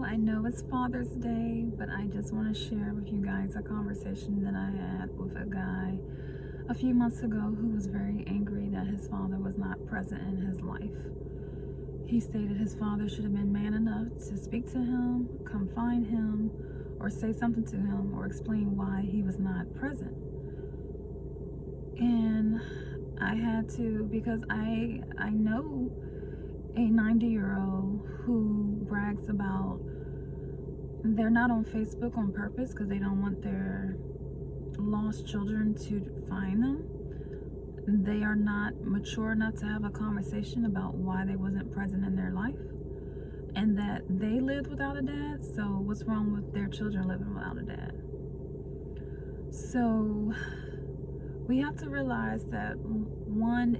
I know it's Father's Day, but I just want to share with you guys a conversation that I had with a guy a few months ago who was very angry that his father was not present in his life. He stated his father should have been man enough to speak to him, come find him, or say something to him, or explain why he was not present. And I had to, because I know a 90-year-old who brags about they're not on Facebook on purpose because they don't want their lost children to find them. They are not mature enough to have a conversation about why they wasn't present in their life, and that they lived without a dad, so what's wrong with their children living without a dad? So we have to realize that, one,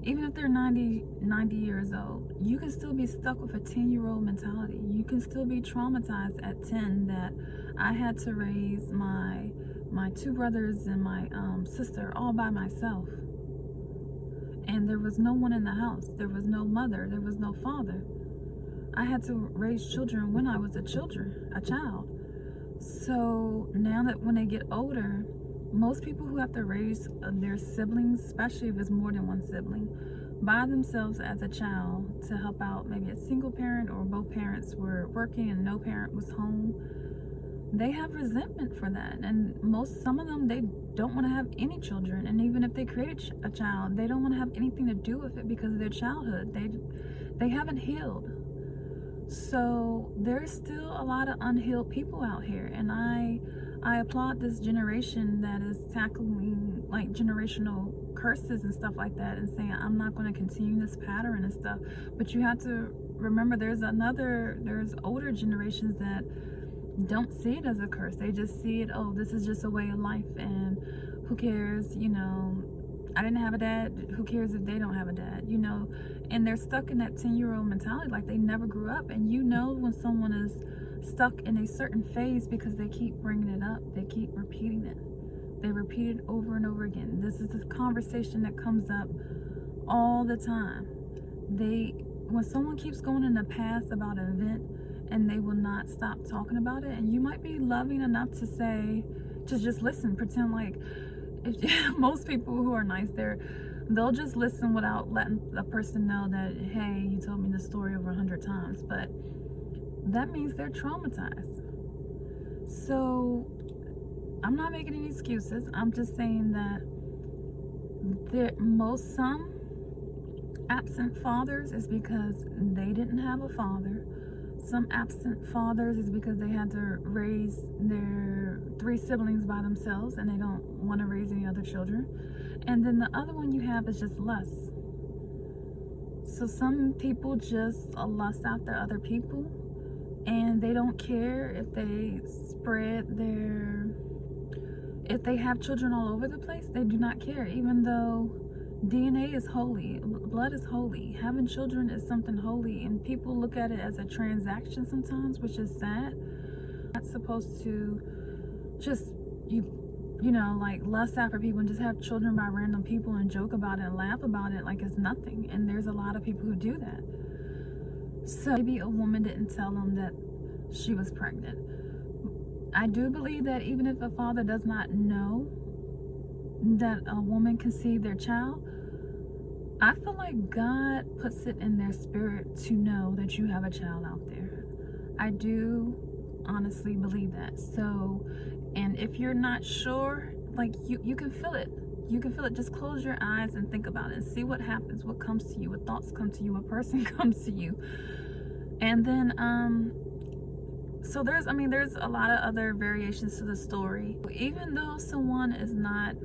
even if they're 90 years old, you can still be stuck with a 10-year-old mentality. You can still be traumatized at 10 that I had to raise my two brothers and my sister all by myself. And there was no one in the house. There was no mother. There was no father. I had to raise children when I was a child. So now that when they get older, most people who have to raise their siblings, especially if it's more than one sibling, by themselves as a child to help out maybe a single parent or both parents were working and no parent was home, they have resentment for that. And some of them, they don't want to have any children. And even if they create a child, they don't want to have anything to do with it because of their childhood. They haven't healed. So there's still a lot of unhealed people out here, and I applaud this generation that is tackling like generational curses and stuff like that and saying, I'm not going to continue this pattern and stuff. But you have to remember there's older generations that don't see it as a curse. They just see it, oh, this is just a way of life, and who cares, I didn't have a dad, who cares if they don't have a dad, and they're stuck in that 10-year-old mentality like they never grew up. And when someone is stuck in a certain phase because they keep bringing it up, they keep repeating it, they repeat it over and over again. This is the conversation that comes up all the time. When someone keeps going in the past about an event and they will not stop talking about it, and you might be loving enough to say, just listen, pretend like, most people who are nice, they'll just listen without letting the person know that, hey, you told me the story over 100 times, but that means they're traumatized. So I'm not making any excuses. I'm just saying that some absent fathers is because they didn't have a father. Some absent fathers is because they had to raise their 3 siblings by themselves and they don't want to raise any other children. And then the other one you have is just lust. So some people just lust after other people, and they don't care if they if they have children all over the place. They do not care, even though DNA is holy, blood is holy, having children is something holy, and people look at it as a transaction sometimes, which is sad. Not supposed to just like lust after people and just have children by random people and joke about it and laugh about it like it's nothing. And there's a lot of people who do that. So maybe a woman didn't tell them that she was pregnant. I do believe that even if a father does not know that a woman conceived their child, I feel like God puts it in their spirit to know that you have a child out there. I do honestly believe that. So, and if you're not sure, like you can feel it. You can feel it. Just close your eyes and think about it and see what happens, what comes to you, what thoughts come to you, what person comes to you. And then so there's a lot of other variations to the story. Even though someone is not,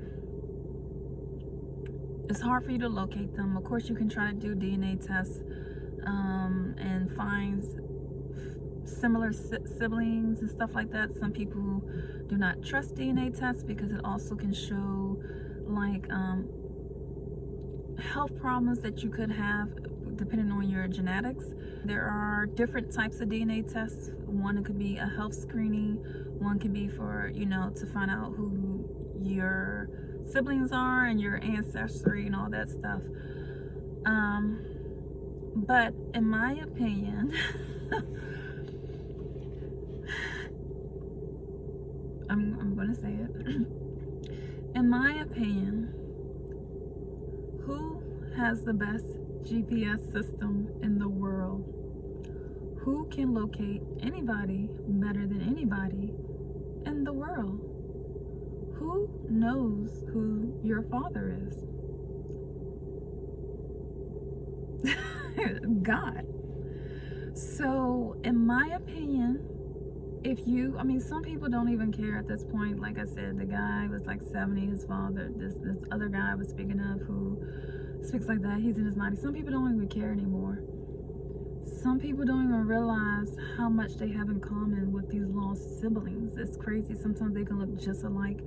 it's hard for you to locate them. Of course, you can try to do DNA tests and find similar siblings and stuff like that. Some people do not trust DNA tests because it also can show like health problems that you could have depending on your genetics. There are different types of DNA tests. One, it could be a health screening. One could be for, to find out who your siblings are and your ancestry and all that stuff. But in my opinion, has the best GPS system in the world? Who can locate anybody better than anybody in the world? Who knows who your father is? God. So, in my opinion, I mean, some people don't even care at this point. Like I said, the guy was like 70, his father, this other guy I was speaking of who speaks like that, he's in his 90s. Some people don't even care anymore. Some people don't even realize how much they have in common with these lost siblings. It's crazy. Sometimes they can look just alike.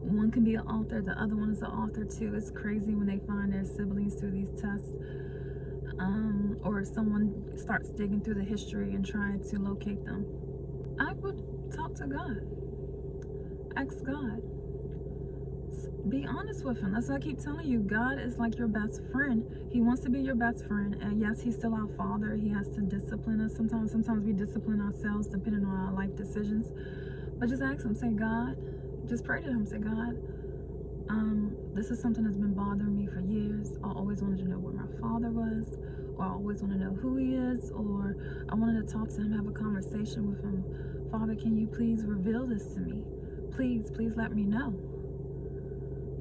One can be an author, the other one is an author too. It's crazy when they find their siblings through these tests. Or someone starts digging through the history and trying to locate them. I would talk to God. Ask God. Be honest with him. That's what I keep telling you. God is like your best friend. He wants to be your best friend. And yes, he's still our father. He has to discipline us sometimes. Sometimes we discipline ourselves depending on our life decisions. But just ask him. Say, God. Just pray to him. Say, God, this is something that's been bothering me for years. I always wanted to know where my father was, or I always want to know who he is, or I wanted to talk to him, have a conversation with him. Father, can you please reveal this to me? Please let me know.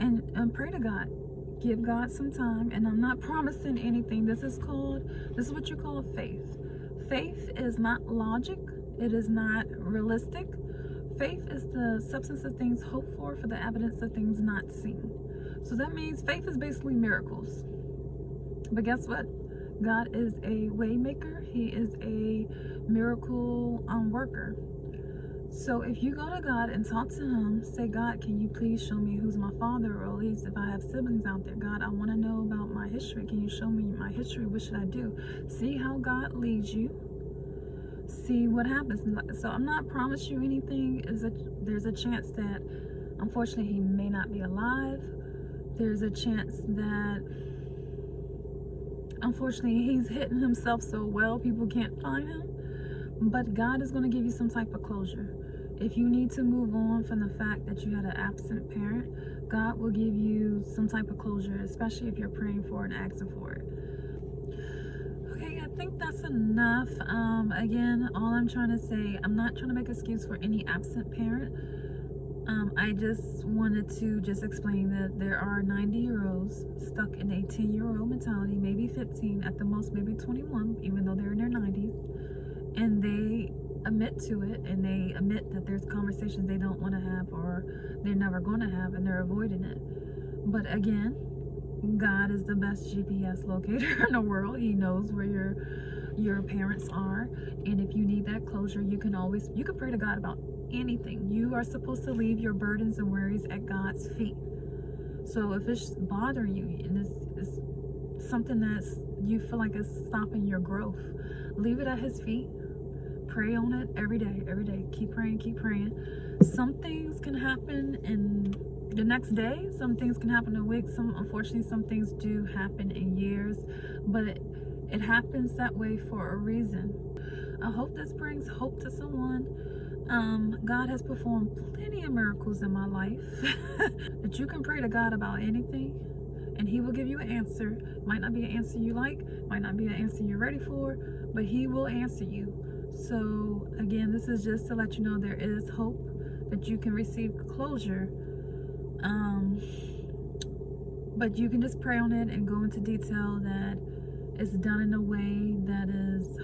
And pray to God. Give God some time. And I'm not promising anything. This is what you call faith. Faith is not logic. It is not realistic. Faith is the substance of things hoped for the evidence of things not seen. So that means faith is basically miracles. But guess what? God is a way maker. He is a miracle worker. So if you go to God and talk to him, say, God, can you please show me who's my father, or at least if I have siblings out there, God, I want to know about my history. Can you show me my history? What should I do? See how God leads you. See what happens. So I'm not promising you anything. There's a chance that unfortunately he may not be alive. There's a chance that unfortunately he's hidden himself so well people can't find him. But God is going to give you some type of closure. If you need to move on from the fact that you had an absent parent, God will give you some type of closure, especially if you're praying for it and asking for it. Okay, I think that's enough. Again, all I'm trying to say, I'm not trying to make an excuse for any absent parent. I just wanted to explain that there are 90-year-olds stuck in a 10-year-old mentality, maybe 15, at the most maybe 21, even though they're in their 90s. And they admit to it, and they admit that there's conversations they don't want to have, or they're never going to have, and they're avoiding it. But again, God is the best GPS locator in the world. He knows where your parents are, and if you need that closure, you can pray to God about anything. You are supposed to leave your burdens and worries at God's feet. So if it's bothering you and it's something that's you feel like it's stopping your growth, leave it at his feet. Pray on it every day. Keep praying. Some things can happen in the next day. Some things can happen in a week. Unfortunately, some things do happen in years, but it happens that way for a reason. I hope this brings hope to someone. God has performed plenty of miracles in my life that you can pray to God about anything, and he will give you an answer. Might not be an answer you like, might not be an answer you're ready for, but he will answer you. So again, this is just to let you know there is hope that you can receive closure. But you can just pray on it and go into detail that it's done in a way that is,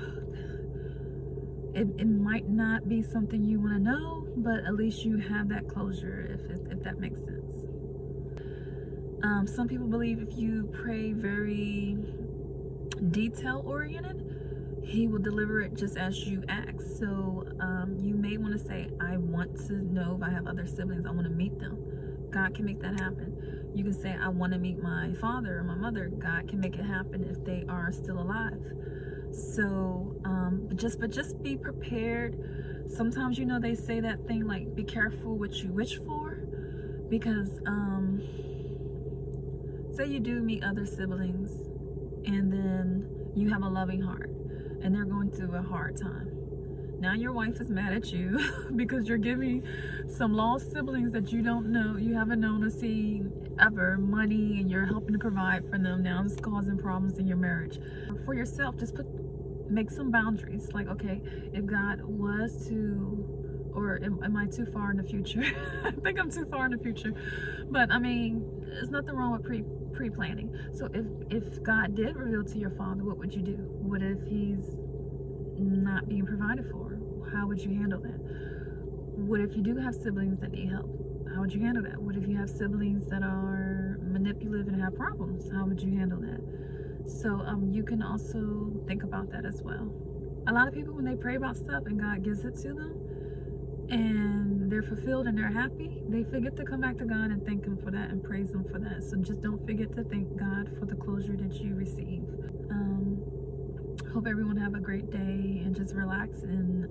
it might not be something you want to know, but at least you have that closure, if that makes sense. Some people believe if you pray very detail oriented, he will deliver it just as you ask. So you may want to say, I want to know if I have other siblings, I want to meet them. God can make that happen. You can say, I want to meet my father or my mother. God can make it happen if they are still alive. So but just be prepared. Sometimes, you know, they say that thing like, be careful what you wish for, because say you do meet other siblings and then you have a loving heart and they're going through a hard time. Now your wife is mad at you because you're giving some lost siblings that you don't know, you haven't known or seen ever, money, and you're helping to provide for them. Now it's causing problems in your marriage. For yourself, just make some boundaries. Like, okay, if God was to, or am I too far in the future? I think I'm too far in the future. But I mean, there's nothing wrong with pre-planning. So if God did reveal to your father, what would you do? What if he's not being provided for? How would you handle that? What if you do have siblings that need help? How would you handle that? What if you have siblings that are manipulative and have problems? How would you handle that? So you can also think about that as well. A lot of people, when they pray about stuff and God gives it to them and they're fulfilled and they're happy, they forget to come back to God and thank Him for that and praise Him for that. So just don't forget to thank God for the closure that you receive. Hope everyone have a great day and just relax and